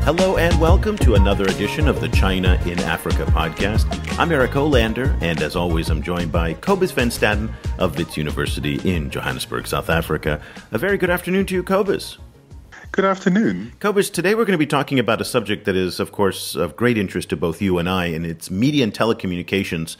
Hello and welcome to another edition of the China in Africa podcast. I'm Eric Olander, and as always, I'm joined by Cobus Van Staden of Wits University in Johannesburg, South Africa. A very good afternoon to you, Cobus. Good afternoon. Cobus, today we're going to be talking about a subject that is, of course, of great interest to both you and I, and it's media and telecommunications.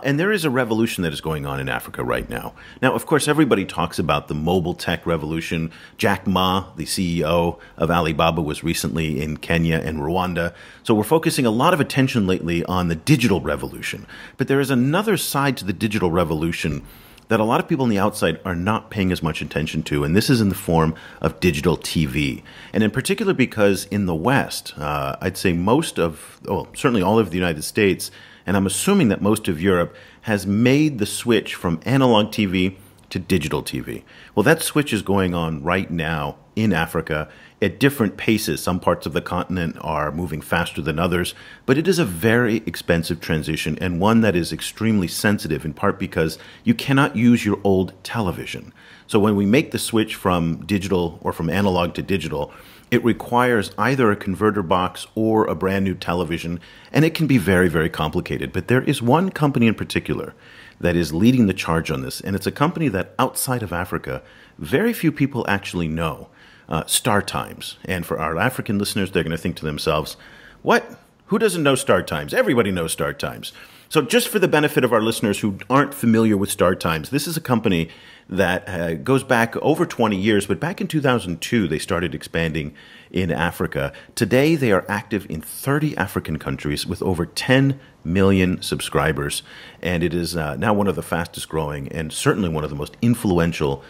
And there is a revolution that is going on in Africa right now. Now, of course, everybody talks about the mobile tech revolution. Jack Ma, the CEO of Alibaba, was recently in Kenya and Rwanda. So we're focusing a lot of attention lately on the digital revolution. But there is another side to the digital revolution that a lot of people on the outside are not paying as much attention to, and this is in the form of digital TV. And in particular because in the West, I'd say certainly all of the United States, and I'm assuming that most of Europe, has made the switch from analog TV to digital TV. Well, that switch is going on right now in Africa at different paces. Some parts of the continent are moving faster than others, but it is a very expensive transition and one that is extremely sensitive, in part because you cannot use your old television. So when we make the switch from digital or from analog to digital, it requires either a converter box or a brand new television, and it can be very, very complicated. But there is one company in particular that is leading the charge on this, and it's a company that outside of Africa, very few people actually know, StarTimes. And for our African listeners, they're going to think to themselves, what? Who doesn't know StarTimes? Everybody knows StarTimes. So just for the benefit of our listeners who aren't familiar with StarTimes, this is a company that goes back over 20 years, but back in 2002, they started expanding in Africa. Today, they are active in 30 African countries with over 10 million subscribers, and it is now one of the fastest growing and certainly one of the most influential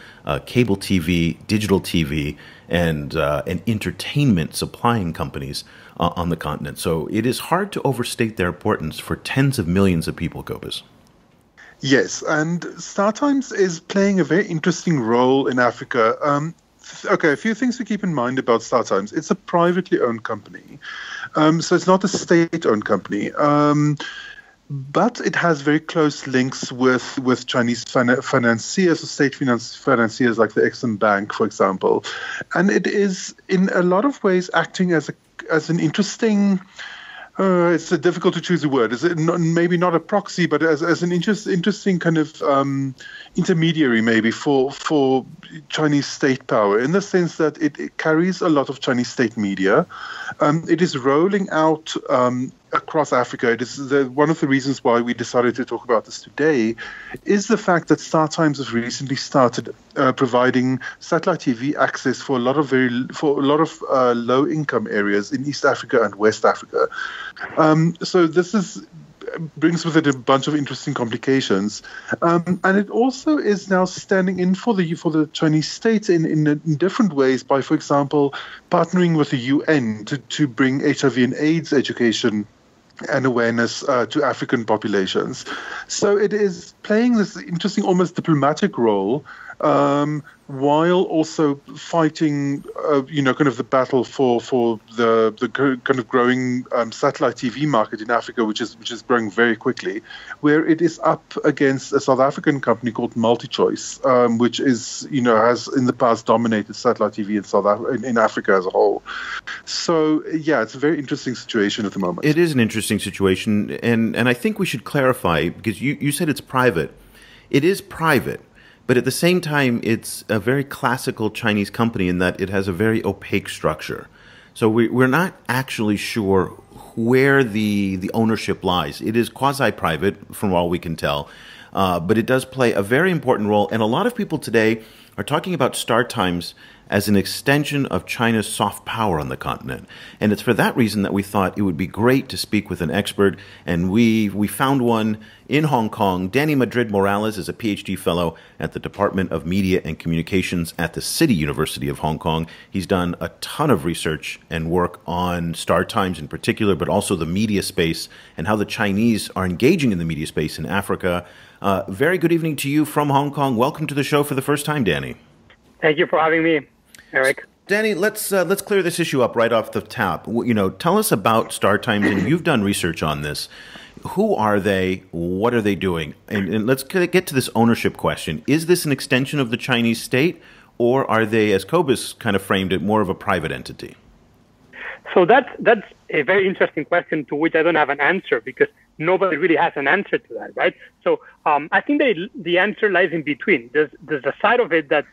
cable TV, digital TV, and entertainment supplying companies on the continent. So it is hard to overstate their importance for tens of millions of people, Cobus. Yes, and StarTimes is playing a very interesting role in Africa. A few things to keep in mind about StarTimes. It's a privately owned company, so it's not a state-owned company. But it has very close links with Chinese financiers or state financiers like the Exim Bank, for example. And it is, in a lot of ways, acting as an interesting... it's difficult to choose a word. Is it maybe not a proxy, but as an interesting kind of intermediary, maybe for Chinese state power, in the sense that it carries a lot of Chinese state media. It is rolling out across Africa. It is one of the reasons why we decided to talk about this today is the fact that StarTimes has recently started providing satellite TV access for a lot of low-income areas in East Africa and West Africa. So this brings with it a bunch of interesting complications, and it also is now standing in for the Chinese state in different ways by, for example, partnering with the UN to bring HIV and AIDS education and awareness to African populations. So it is playing this interesting, almost diplomatic role, while also fighting, kind of the battle for the kind of growing satellite TV market in Africa, which is growing very quickly, where it is up against a South African company called MultiChoice, which is has in the past dominated satellite TV in Africa as a whole. So yeah, it's a very interesting situation at the moment. It is an interesting situation, and I think we should clarify, because you said it's private. It is private. But at the same time, it's a very classical Chinese company in that it has a very opaque structure. So we're not actually sure where the ownership lies. It is quasi-private, from all we can tell, but it does play a very important role. And a lot of people today are talking about StarTimes as an extension of China's soft power on the continent. And it's for that reason that we thought it would be great to speak with an expert. And we found one in Hong Kong. Dani Madrid-Morales is a PhD fellow at the Department of Media and Communications at the City University of Hong Kong. He's done a ton of research and work on StarTimes in particular, but also the media space and how the Chinese are engaging in the media space in Africa. Very good evening to you from Hong Kong. Welcome to the show for the first time, Dani. Thank you for having me, Eric. Dani, let's clear this issue up right off the top. Tell us about StarTimes, and you've done research on this. Who are they? What are they doing? And let's get to this ownership question. Is this an extension of the Chinese state, or are they, as Cobus kind of framed it, more of a private entity? So that's a very interesting question to which I don't have an answer, because nobody really has an answer to that, right? So I think the answer lies in between. There's a side of it that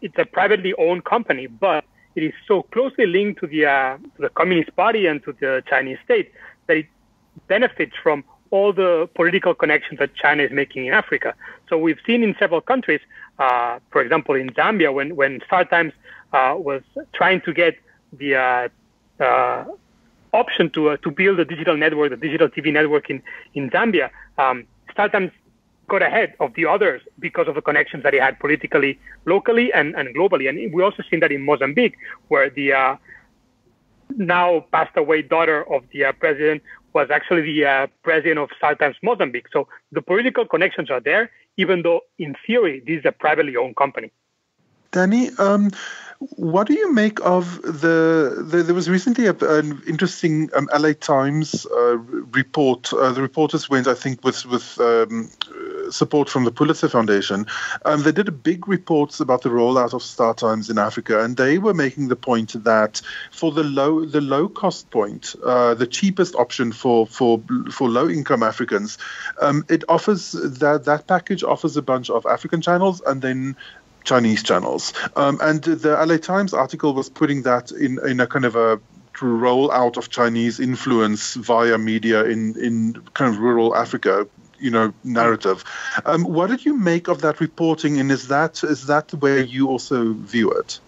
it's a privately owned company, but it is so closely linked to the Communist Party and to the Chinese state that it benefits from all the political connections that China is making in Africa. So we've seen in several countries, for example, in Zambia, when StarTimes was trying to get the option to build a digital network, the digital TV network in Zambia, StarTimes got ahead of the others because of the connections that it had politically, locally, and globally. And we also seen that in Mozambique, where the now passed away daughter of the president was actually the president of StarTimes Mozambique. So the political connections are there, even though in theory, this is a privately owned company. Dani, what do you make of there was recently an interesting LA Times report. The reporters went, I think, with support from the Pulitzer Foundation. They did a big report about the rollout of StarTimes in Africa, and they were making the point that for the low cost point, the cheapest option for low income Africans, it offers that package offers a bunch of African channels and then Chinese channels. And the LA Times article was putting that in a kind of a rollout of Chinese influence via media in kind of rural Africa, narrative. What did you make of that reporting, and is that the way you also view it?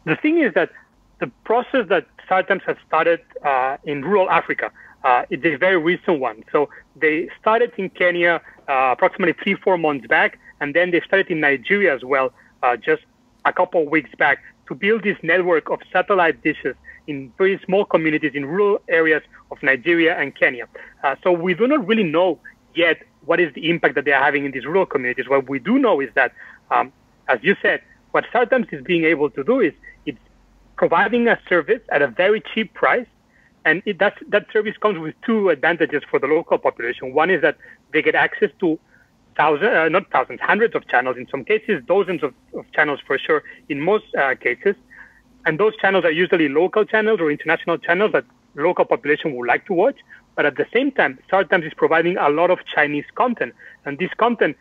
The thing is that the process that StarTimes has started in rural Africa, it's a very recent one. So they started in Kenya approximately 3-4 months back, and then they started in Nigeria as well, just a couple of weeks back, to build this network of satellite dishes in very small communities in rural areas of Nigeria and Kenya. So we do not really know yet what is the impact that they are having in these rural communities. What we do know is that, as you said, what StarTimes is being able to do is it's providing a service at a very cheap price. And that service comes with two advantages for the local population. One is that they get access to hundreds of channels, in some cases, dozens of channels for sure, in most cases. And those channels are usually local channels or international channels that local population would like to watch. But at the same time, StarTimes is providing a lot of Chinese content. And this content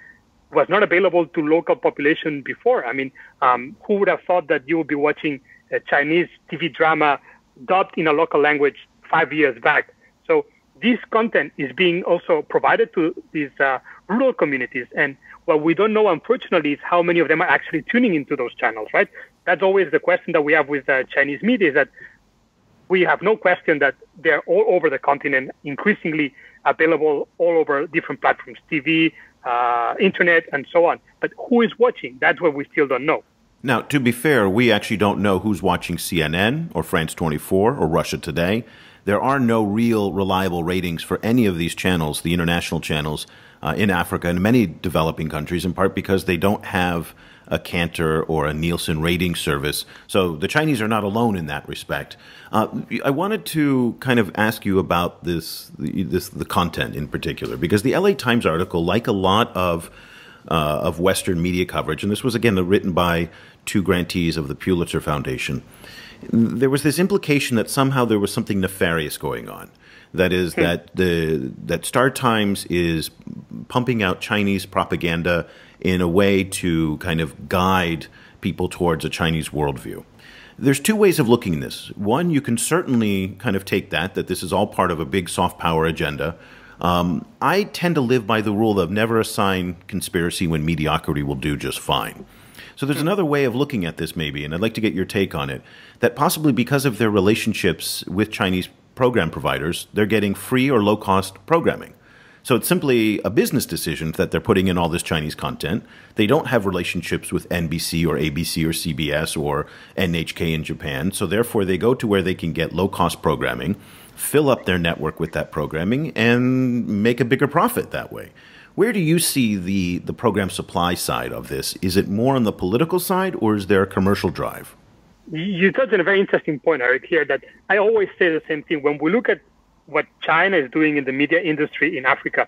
was not available to local population before. I mean, who would have thought that you would be watching a Chinese TV drama dubbed in a local language 5 years back? So this content is being also provided to these rural communities. And what we don't know, unfortunately, is how many of them are actually tuning into those channels, right? That's always the question that we have with Chinese media, is that we have no question that they're all over the continent, increasingly available all over different platforms, TV, internet, and so on. But who is watching? That's what we still don't know. Now, to be fair, we actually don't know who's watching CNN or France 24 or Russia Today. There are no real reliable ratings for any of these channels, the international channels, in Africa and many developing countries, in part because they don't have a Cantor or a Nielsen rating service. So the Chinese are not alone in that respect. I wanted to kind of ask you about the content in particular, because the LA Times article, like a lot of Western media coverage, and this was again written by 2 grantees of the Pulitzer Foundation, there was this implication that somehow there was something nefarious going on. That is that StarTimes is pumping out Chinese propaganda in a way to kind of guide people towards a Chinese worldview. There's 2 ways of looking at this. One, you can certainly kind of take that this is all part of a big soft power agenda. I tend to live by the rule of never assign conspiracy when mediocrity will do just fine. So there's another way of looking at this maybe, and I'd like to get your take on it, that possibly because of their relationships with Chinese program providers, they're getting free or low-cost programming. So it's simply a business decision that they're putting in all this Chinese content. They don't have relationships with NBC or ABC or CBS or NHK in Japan, so therefore they go to where they can get low-cost programming, fill up their network with that programming, and make a bigger profit that way. Where do you see the program supply side of this? Is it more on the political side, or is there a commercial drive? You touched on a very interesting point, Eric, here, that I always say the same thing. When we look at what China is doing in the media industry in Africa,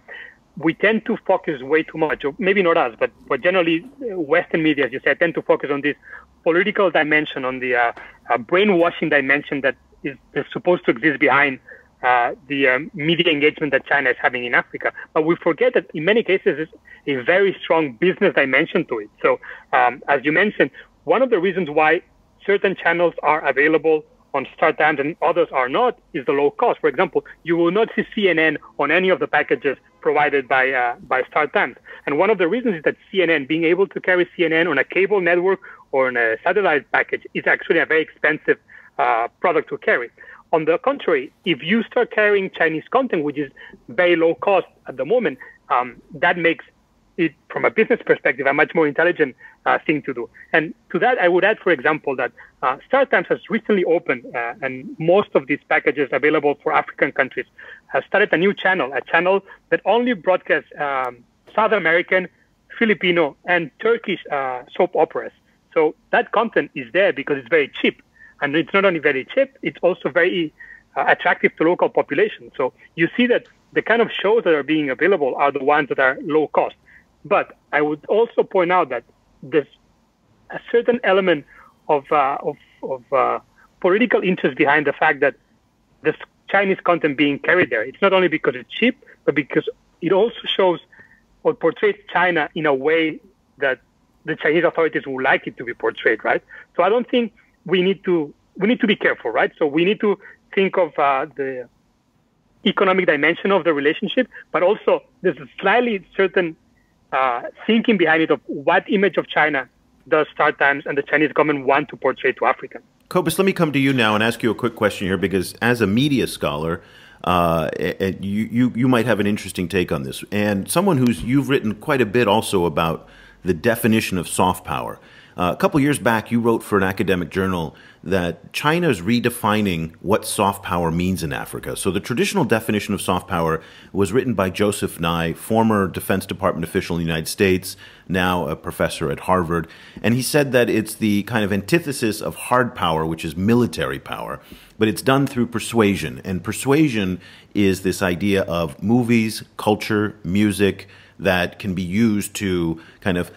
we tend to focus way too much, or maybe not us, but generally Western media, as you said, tend to focus on this political dimension, on the brainwashing dimension that is supposed to exist behind the media engagement that China is having in Africa. But we forget that in many cases, it's a very strong business dimension to it. So as you mentioned, one of the reasons why certain channels are available on StarTimes and others are not is the low cost. For example, you will not see CNN on any of the packages provided by StarTimes. And one of the reasons is that CNN, being able to carry CNN on a cable network or on a satellite package, is actually a very expensive product to carry. On the contrary, if you start carrying Chinese content, which is very low cost at the moment, that makes it, from a business perspective, a much more intelligent thing to do. And to that, I would add, for example, that StarTimes has recently opened, and most of these packages available for African countries, has started a new channel, a channel that only broadcasts South American, Filipino, and Turkish soap operas. So that content is there because it's very cheap. And it's not only very cheap, it's also very attractive to local population. So you see that the kind of shows that are being available are the ones that are low cost. But I would also point out that there's a certain element of political interest behind the fact that there's Chinese content being carried there. It's not only because it's cheap, but because it also shows or portrays China in a way that the Chinese authorities would like it to be portrayed, right? So I don't think we need to be careful, right? So we need to think of the economic dimension of the relationship, but also there's a slightly certain thinking behind it of what image of China does StarTimes and the Chinese government want to portray to Africans. Cobus, let me come to you now and ask you a quick question here, because as a media scholar, you might have an interesting take on this, and someone you've written quite a bit also about the definition of soft power. A couple years back, you wrote for an academic journal that China is redefining what soft power means in Africa. So the traditional definition of soft power was written by Joseph Nye, former Defense Department official in the United States, now a professor at Harvard. And he said that it's the kind of antithesis of hard power, which is military power, but it's done through persuasion. And persuasion is this idea of movies, culture, music, that can be used to kind of,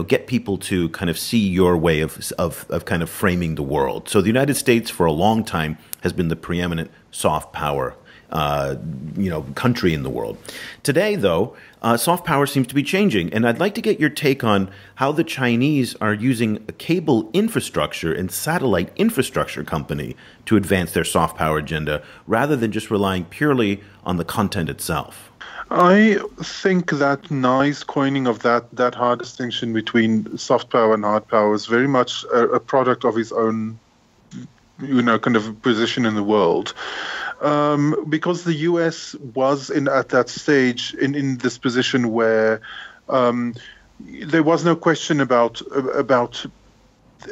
get people to kind of see your way of kind of framing the world. So the United States for a long time has been the preeminent soft power, country in the world. Today, though, soft power seems to be changing. And I'd like to get your take on how the Chinese are using a cable infrastructure and satellite infrastructure company to advance their soft power agenda, rather than just relying purely on the content itself. I think that Nye's coining of that hard distinction between soft power and hard power is very much a product of his own, kind of position in the world. Because the U.S. was at that stage in this position where there was no question about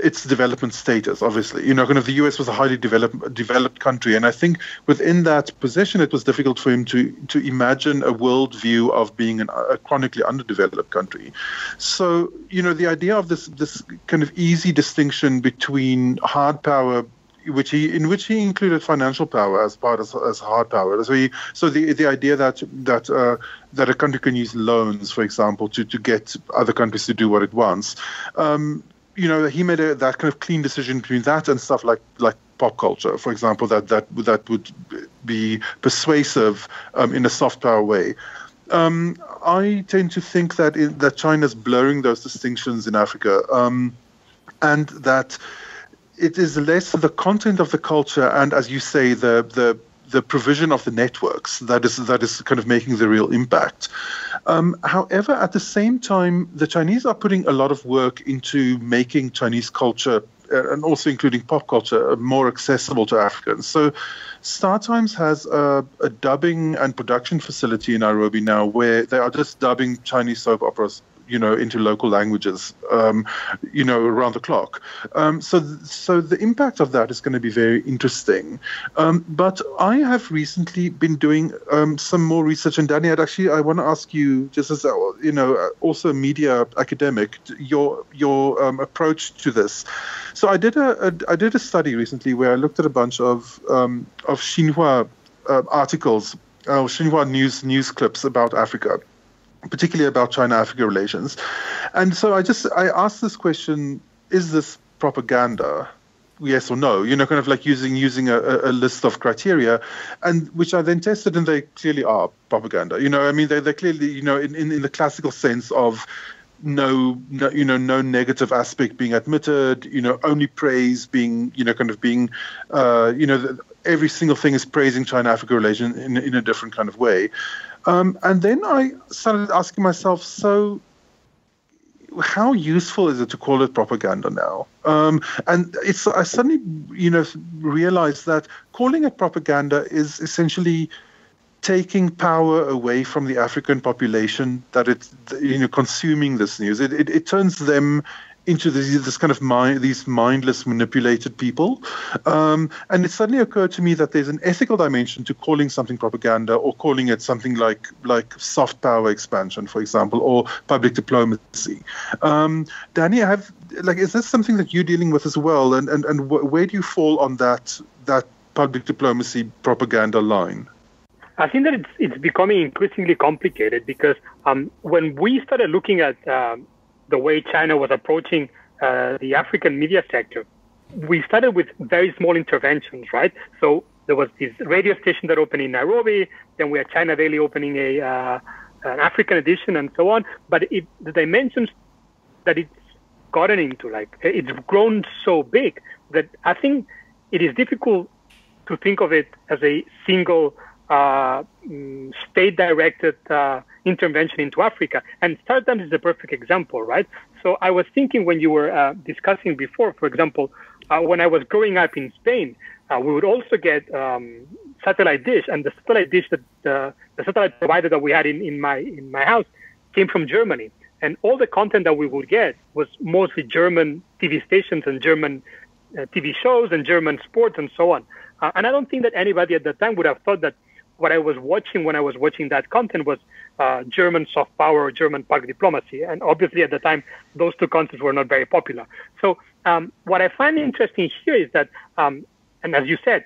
its development status, obviously. Kind of the U.S. was a highly developed country, and I think within that position, it was difficult for him to imagine a worldview of being a chronically underdeveloped country. So, the idea of this kind of easy distinction between hard power, in which he included financial power as part as hard power. So the idea that a country can use loans, for example, to get other countries to do what it wants. He made that kind of clean decision between that and stuff like pop culture, for example, that would be persuasive in a soft power way. I tend to think that China's blurring those distinctions in Africa, and that it is less the content of the culture and, as you say, the provision of the networks that is kind of making the real impact. However, at the same time, the Chinese are putting a lot of work into making Chinese culture, and also including pop culture, more accessible to Africans. So StarTimes has a dubbing and production facility in Nairobi now, where they are just dubbing Chinese soap operas into local languages, around the clock. So the impact of that is going to be very interesting. But I have recently been doing some more research, and Dani, I want to ask you, just as also a media academic, your approach to this. So I did a study recently where I looked at a bunch of Xinhua articles, Xinhua news clips about Africa, particularly about China-Africa relations. And so I asked this question, is this propaganda? yes or no, kind of like using a list of criteria, and which I then tested, and they clearly are propaganda. I mean, they're clearly, in the classical sense of no negative aspect being admitted, only praise being, kind of being, every single thing is praising China-Africa relation in a different kind of way. And then I started asking myself, so how useful is it to call it propaganda now? And I suddenly, realized that calling it propaganda is essentially taking power away from the African population that it's, consuming this news. It turns them into this kind of these mindless, manipulated people. And it suddenly occurred to me that there's an ethical dimension to calling something propaganda, or calling it something like soft power expansion, for example, or public diplomacy. Dani, is this something that you're dealing with as well? And where do you fall on that public diplomacy propaganda line? I think that it's becoming increasingly complicated, because when we started looking at the way China was approaching the African media sector, we started with very small interventions, right? So there was this radio station that opened in Nairobi, then we had China Daily opening an African edition, and so on. But the dimensions that it's gotten into, it's grown so big that I think it is difficult to think of it as a single state-directed intervention into Africa. And StarTimes is a perfect example, right? So I was thinking, when you were discussing before, for example, when I was growing up in Spain, we would also get satellite dish, and the satellite dish that the satellite provider that we had in my house came from Germany. And all the content that we would get was mostly German TV stations and German TV shows and German sports and so on. And I don't think that anybody at the time would have thought that what I was watching when I was watching that content was German soft power or German public diplomacy. And obviously at the time, those two concepts were not very popular. So what I find interesting here is that, and as you said,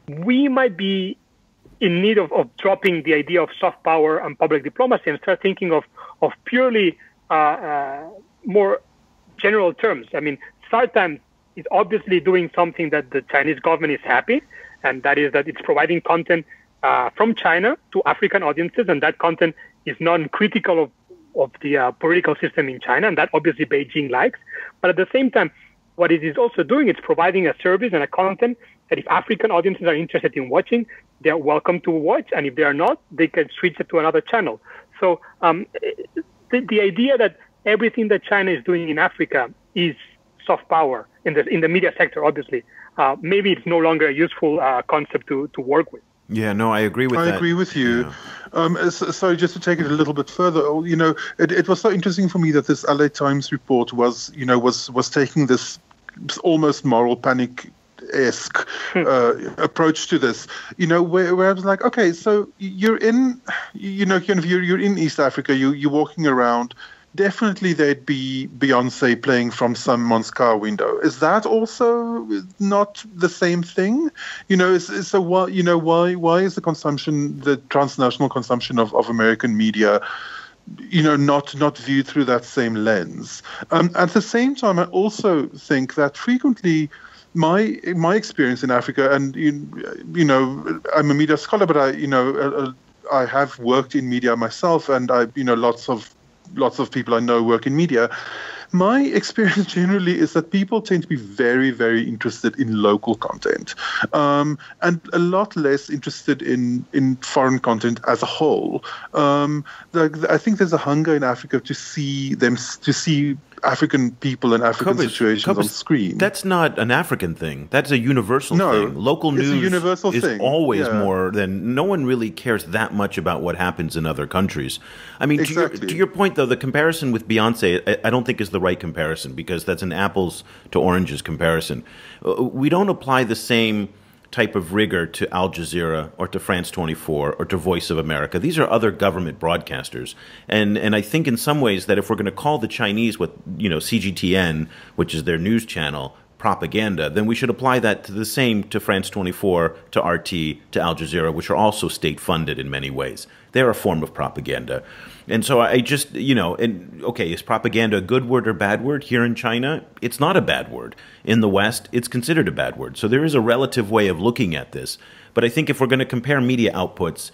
we might be in need of dropping the idea of soft power and public diplomacy and start thinking of purely more general terms. I mean, StarTimes is obviously doing something that the Chinese government is happy, and that is that it's providing content from China to African audiences, and that content is non-critical of the political system in China, and that obviously Beijing likes. But at the same time, what it is also doing, it's providing a service and a content that if African audiences are interested in watching, they're welcome to watch, and if they are not, they can switch it to another channel. So the idea that everything that China is doing in Africa is soft power in the media sector, obviously, maybe it's no longer a useful concept to work with. Yeah, no, I agree with that. I agree with you. Yeah. So just to take it a little bit further, it was so interesting for me that this LA Times report was taking this almost moral panic-esque approach to this, where I was like, okay, so you're in, you're in East Africa, you're walking around. Definitely there'd be Beyonce playing from someone's car window. Is that also not the same thing? So why is the transnational consumption of American media, not viewed through that same lens? At the same time, I also think that frequently my experience in Africa, and I'm a media scholar, but I have worked in media myself, and lots of people I know work in media. My experience generally is that people tend to be very, very interested in local content, and a lot less interested in foreign content as a whole. I think there's a hunger in Africa to see African people and African situations on screen. That's not an African thing. That's a universal thing. Local news is always more than... No one really cares that much about what happens in other countries. I mean, to your point, though, the comparison with Beyonce, I don't think is the right comparison, because that's an apples to oranges comparison. We don't apply the same type of rigor to Al Jazeera or to France 24 or to Voice of America. These are other government broadcasters. And I think in some ways that if we're going to call the Chinese CGTN, which is their news channel, propaganda, then we should apply that to the same to France 24, to RT, to Al Jazeera, which are also state-funded in many ways. They're a form of propaganda. And so I just, okay, is propaganda a good word or bad word? Here in China, it's not a bad word. In the West, it's considered a bad word. So there is a relative way of looking at this. But I think if we're going to compare media outputs,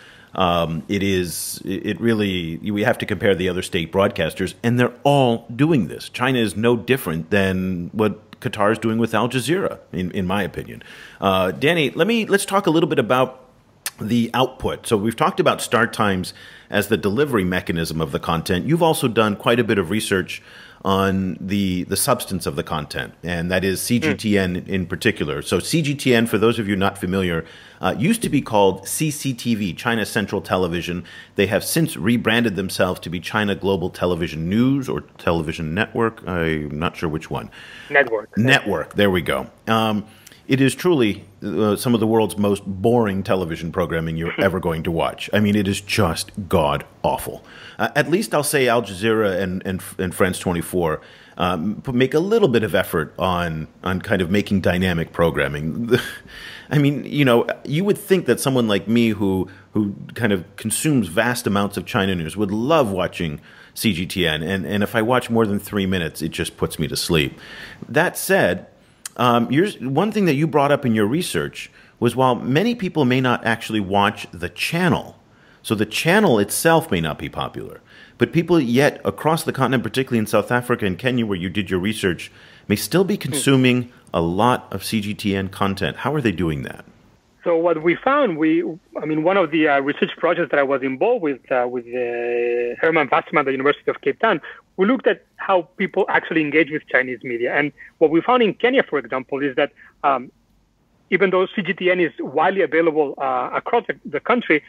we have to compare the other state broadcasters, and they're all doing this. China is no different than what Qatar is doing with Al Jazeera, in my opinion. Dani, let's talk a little bit about the output. So we've talked about StarTimes as the delivery mechanism of the content. You've also done quite a bit of research on the substance of the content, and that is CGTN in particular. So CGTN, for those of you not familiar, used to be called CCTV, China Central Television. They have since rebranded themselves to be China Global Television News or Television Network. I'm not sure which one. Network. There we go. It is truly some of the world's most boring television programming you're ever going to watch. I mean, it is just god-awful. At least I'll say Al Jazeera and France 24 make a little bit of effort on kind of making dynamic programming. I mean, you would think that someone like me who kind of consumes vast amounts of China news would love watching CGTN, and if I watch more than 3 minutes, it just puts me to sleep. That said, one thing that you brought up in your research was while many people may not actually watch the channel, so the channel itself may not be popular, but people yet across the continent, particularly in South Africa and Kenya where you did your research, may still be consuming a lot of CGTN content. How are they doing that? So what we found, one of the research projects that I was involved with Herman Wasserman at the University of Cape Town, we looked at how people actually engage with Chinese media. And what we found in Kenya, for example, is that even though CGTN is widely available across the country,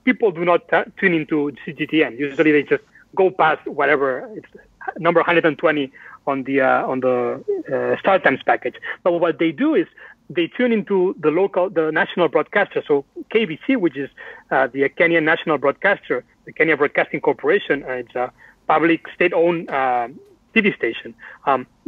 people do not tune into CGTN. Usually they just go past whatever, it's number 120 on the StarTimes package. But what they do is they tune into the national broadcaster. So KBC, which is the Kenyan national broadcaster, the Kenya Broadcasting Corporation, it's a public state-owned TV station,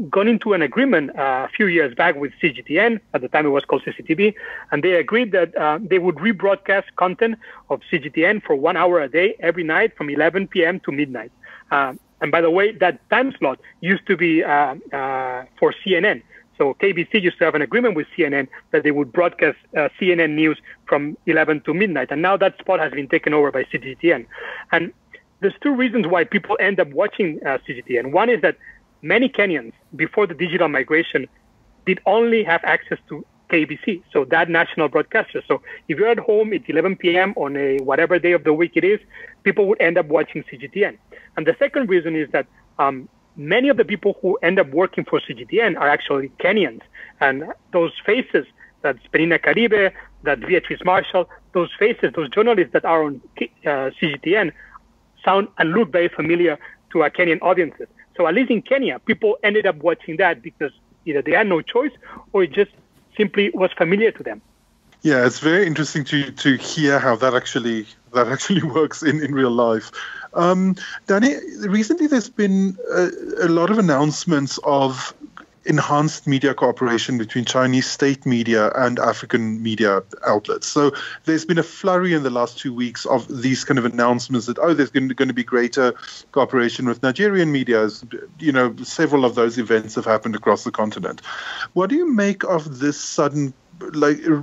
gone into an agreement a few years back with CGTN. At the time, it was called CCTV, and they agreed that they would rebroadcast content of CGTN for 1 hour a day every night from 11 p.m. to midnight. And by the way, that time slot used to be for CNN. So KBC used to have an agreement with CNN that they would broadcast CNN news from 11 to midnight. And now that spot has been taken over by CGTN. And there's two reasons why people end up watching CGTN. One is that many Kenyans, before the digital migration, did only have access to KBC, so that national broadcaster. So if you're at home, it's 11 p.m. on a whatever day of the week it is, people would end up watching CGTN. And the second reason is that many of the people who end up working for CGTN are actually Kenyans. And those faces, that's Penina Caribe, that Beatrice Marshall, those faces, those journalists that are on CGTN sound and look very familiar to our Kenyan audiences. So at least in Kenya, people ended up watching that because either they had no choice or it just simply was familiar to them. Yeah, it's very interesting to hear how that actually works in real life. Dani, recently there's been a lot of announcements of enhanced media cooperation between Chinese state media and African media outlets. So there's been a flurry in the last 2 weeks of these kind of announcements that, there's going to be greater cooperation with Nigerian media. Several of those events have happened across the continent. What do you make of this sudden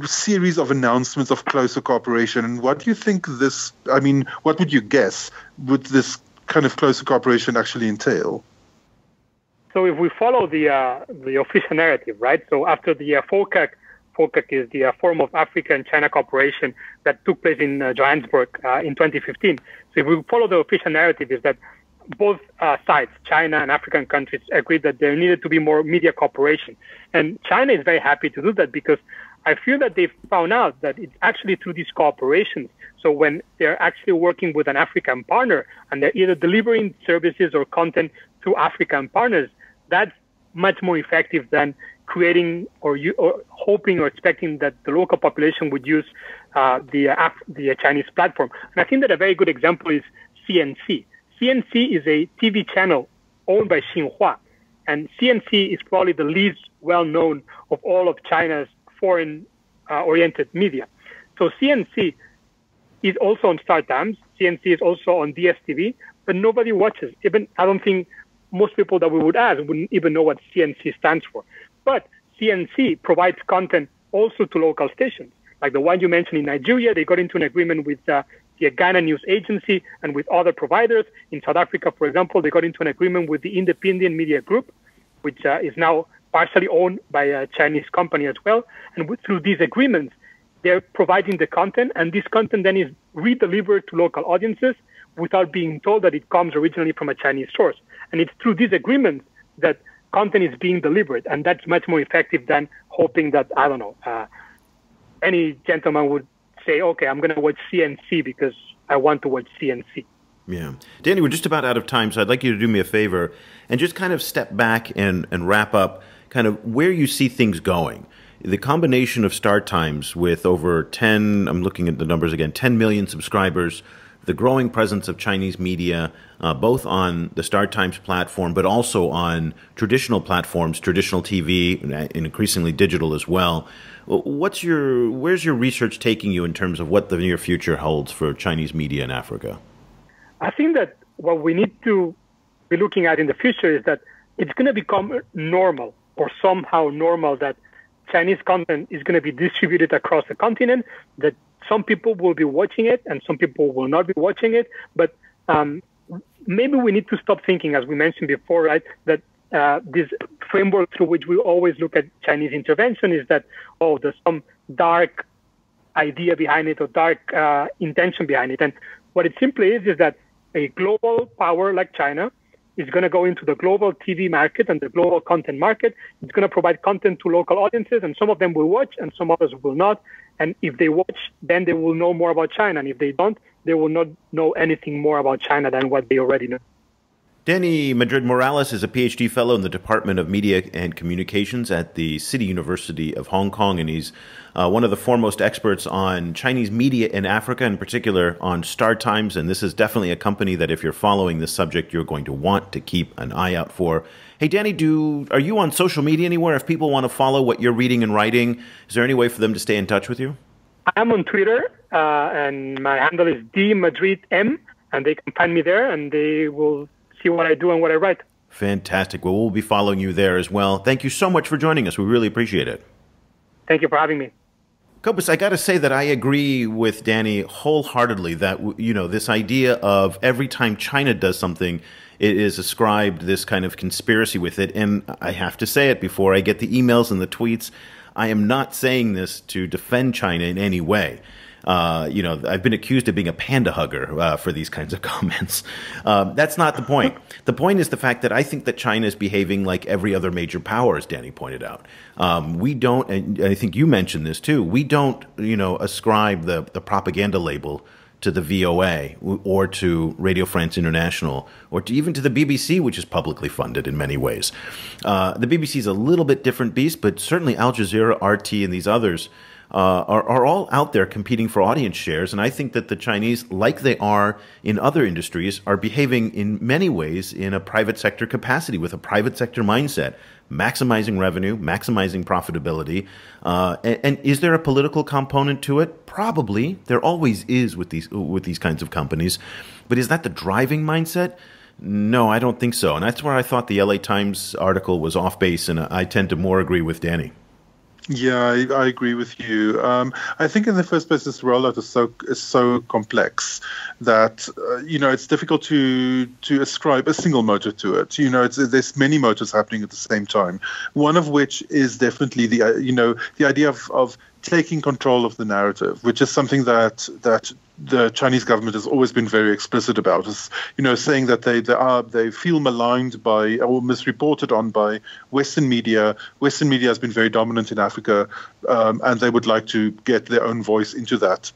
series of announcements of closer cooperation? And what do you think what would you guess would this kind of closer cooperation actually entail? So if we follow the official narrative, right? So after the FOCAC is the Forum of Africa and China Cooperation that took place in Johannesburg in 2015. So if we follow the official narrative, is that both sides, China and African countries, agreed that there needed to be more media cooperation. And China is very happy to do that because I feel that they've found out that it's actually through these cooperations. So when they're actually working with an African partner and they're either delivering services or content to African partners, that's much more effective than creating or hoping or expecting that the local population would use the Chinese platform. And I think that a very good example is CNC. CNC is a TV channel owned by Xinhua, and CNC is probably the least well-known of all of China's foreign-oriented media. So CNC is also on StarTimes. CNC is also on DSTV, but nobody watches. Even I don't think most people that we would ask wouldn't even know what CNC stands for. But CNC provides content also to local stations. Like the one you mentioned in Nigeria, they got into an agreement with the Ghana News Agency and with other providers. In South Africa, for example, they got into an agreement with the Independent Media Group, which is now partially owned by a Chinese company as well. And through these agreements, they're providing the content, and this content then is redelivered to local audiences without being told that it comes originally from a Chinese source. And it's through these agreements that content is being delivered, and that's much more effective than hoping that, I don't know, any gentleman would say, okay, I'm going to watch CNC because I want to watch CNC. Yeah. Dani, we're just about out of time, so I'd like you to do me a favor and just kind of step back and wrap up kind of where you see things going. The combination of StarTimes with over 10, I'm looking at the numbers again, 10 million subscribers, the growing presence of Chinese media, both on the StarTimes platform, but also on traditional platforms, traditional TV, and increasingly digital as well. Where's your research taking you in terms of what the near future holds for Chinese media in Africa? I think that what we need to be looking at in the future is that it's going to become normal, or somehow normal, that Chinese content is going to be distributed across the continent, that some people will be watching it and some people will not be watching it. But maybe we need to stop thinking, as we mentioned before, right, that this framework through which we always look at Chinese intervention is that, oh, there's some dark idea behind it or dark intention behind it. And what it simply is that a global power like China is going to go into the global TV market and the global content market. It's going to provide content to local audiences, and some of them will watch and some others will not. And if they watch, then they will know more about China. And if they don't, they will not know anything more about China than what they already know. Dani Madrid-Morales is a PhD fellow in the Department of Media and Communications at the City University of Hong Kong, and he's one of the foremost experts on Chinese media in Africa, in particular on StarTimes, and this is definitely a company that if you're following this subject, you're going to want to keep an eye out for. Hey, Dani, are you on social media anywhere? If people want to follow what you're reading and writing, is there any way for them to stay in touch with you? I'm on Twitter, and my handle is dmadridm, and they can find me there, and they will see what I do and what I write. Fantastic. Well, we'll be following you there as well. Thank you so much for joining us. We really appreciate it. Thank you for having me. Copus, I got to say that I agree with Dani wholeheartedly that, this idea of every time China does something, it is ascribed this kind of conspiracy with it. And I have to say it before I get the emails and the tweets. I am not saying this to defend China in any way. I've been accused of being a panda hugger for these kinds of comments. That's not the point. The point is the fact that I think that China is behaving like every other major power, as Dani pointed out. We don't, and I think you mentioned this too, we don't, ascribe the propaganda label to the VOA or to Radio France International or even to the BBC, which is publicly funded in many ways. The BBC is a little bit different beast, but certainly Al Jazeera, RT, and these others are all out there competing for audience shares. And I think that the Chinese, like they are in other industries, are behaving in many ways in a private sector capacity with a private sector mindset, maximizing revenue, maximizing profitability. And is there a political component to it? Probably. There always is with these kinds of companies. But is that the driving mindset? No, I don't think so. And that's where I thought the LA Times article was off base, and I tend to more agree with Dani. Yeah, I agree with you. I think in the first place, this rollout is so complex that it's difficult to ascribe a single motive to it. There's many motives happening at the same time. One of which is definitely the idea of taking control of the narrative, which is something that the Chinese government has always been very explicit about, is saying that they feel maligned by or misreported on by Western media. Western media has been very dominant in Africa, and they would like to get their own voice into that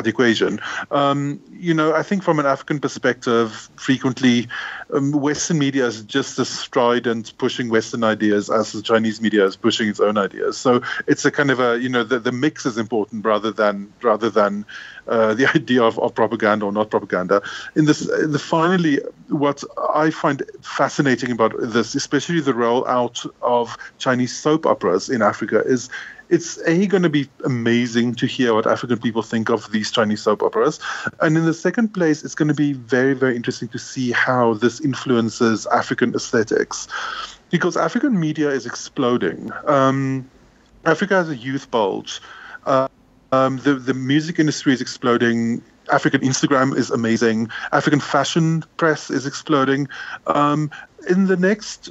equation. I think from an African perspective, frequently Western media is just as strident pushing Western ideas as the Chinese media is pushing its own ideas. So it's a kind of the mix is important rather than the idea of propaganda or not propaganda. Finally, what I find fascinating about this, especially the rollout of Chinese soap operas in Africa, is it's going to be amazing to hear what African people think of these Chinese soap operas. And in the second place, it's going to be very, very interesting to see how this influences African aesthetics. Because African media is exploding. Africa has a youth bulge. The music industry is exploding. African Instagram is amazing. African fashion press is exploding. In the next...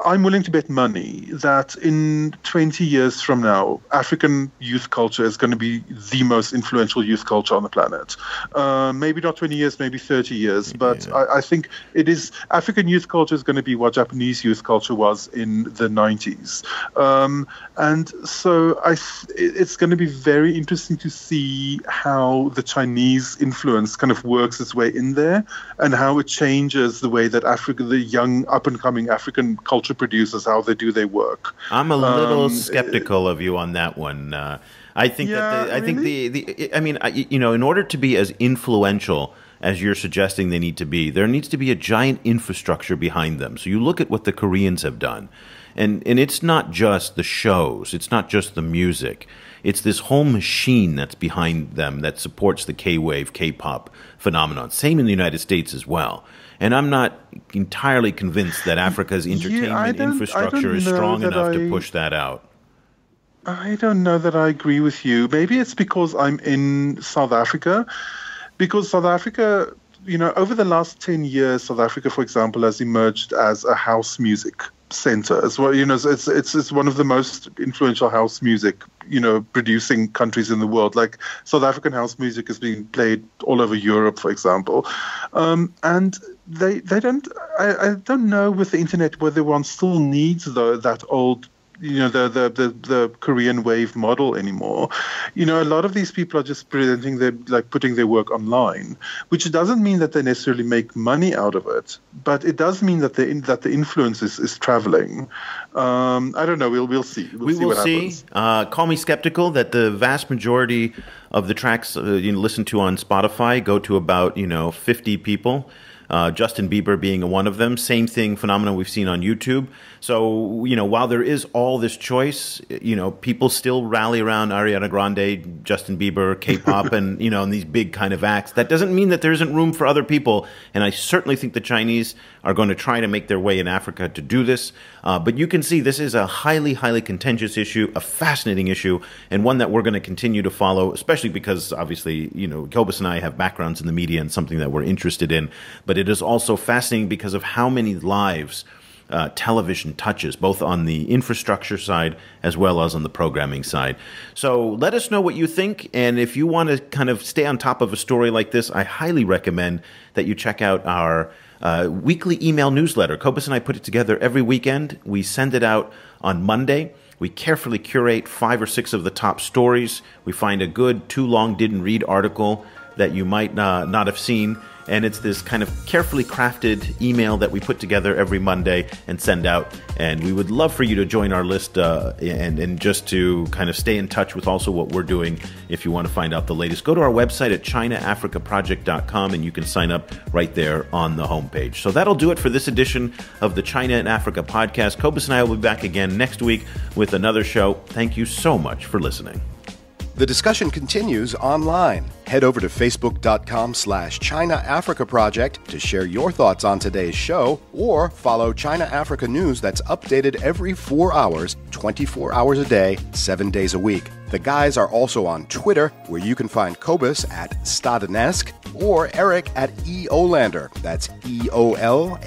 I'm willing to bet money that in 20 years from now, African youth culture is going to be the most influential youth culture on the planet. Maybe not 20 years, maybe 30 years, but yeah. I think it is. African youth culture is going to be what Japanese youth culture was in the 90s. And so it's going to be very interesting to see how the Chinese influence kind of works its way in there and how it changes the way that the young up-and-coming African culture producers, how they do their work. I'm a little skeptical of you on that one. I think in order to be as influential as you're suggesting they need to be, there needs to be a giant infrastructure behind them. So you look at what the Koreans have done, and it's not just the shows, it's not just the music. It's this whole machine that's behind them that supports the K-wave, K-pop phenomenon. Same in the United States as well. And I'm not entirely convinced that Africa's entertainment infrastructure is strong enough to push that out. I don't know that I agree with you. Maybe it's because I'm in South Africa. Because South Africa, over the last 10 years, South Africa, for example, has emerged as a house music center as well. It's one of the most influential house music, producing countries in the world. Like South African house music is being played all over Europe, for example. And they don't. I don't know with the internet whether one still needs that old, the Korean wave model anymore. A lot of these people are just putting their work online, which doesn't mean that they necessarily make money out of it, but it does mean that the influence is traveling. I don't know. We'll see. We'll see what happens. Call me skeptical that the vast majority of the tracks you listen to on Spotify go to about 50 people. Justin Bieber being one of them. Same phenomenon we've seen on YouTube. So, while there is all this choice, people still rally around Ariana Grande, Justin Bieber, K-pop, and, and these big kind of acts. That doesn't mean that there isn't room for other people. And I certainly think the Chinese are going to try to make their way in Africa to do this. But you can see this is a highly, highly contentious issue, a fascinating issue, and one that we're going to continue to follow, especially because, obviously, Cobus and I have backgrounds in the media and something that we're interested in. But it is also fascinating because of how many lives television touches, both on the infrastructure side as well as on the programming side. So let us know what you think, and if you want to kind of stay on top of a story like this, I highly recommend that you check out our weekly email newsletter. Cobus and I put it together every weekend. We send it out on Monday. We carefully curate 5 or 6 of the top stories. We find a good too long didn't read article that you might not have seen. And it's this kind of carefully crafted email that we put together every Monday and send out. And we would love for you to join our list and just to kind of stay in touch with also what we're doing if you want to find out the latest. Go to our website at ChinaAfricaProject.com and you can sign up right there on the homepage. So that'll do it for this edition of the China and Africa podcast. Cobus and I will be back again next week with another show. Thank you so much for listening. The discussion continues online. Head over to facebook.com/China Africa Project to share your thoughts on today's show, or follow China Africa News that's updated every 4 hours, 24 hours a day, 7 days a week. The guys are also on Twitter, where you can find Cobus at Stadanesk or Eric at EOlander. That's EOLANDER.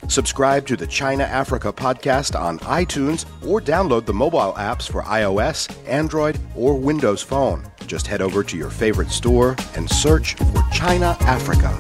Subscribe to the China Africa podcast on iTunes or download the mobile apps for iOS, Android, or Windows Phone. Just head over to your favorite store and search for China Africa.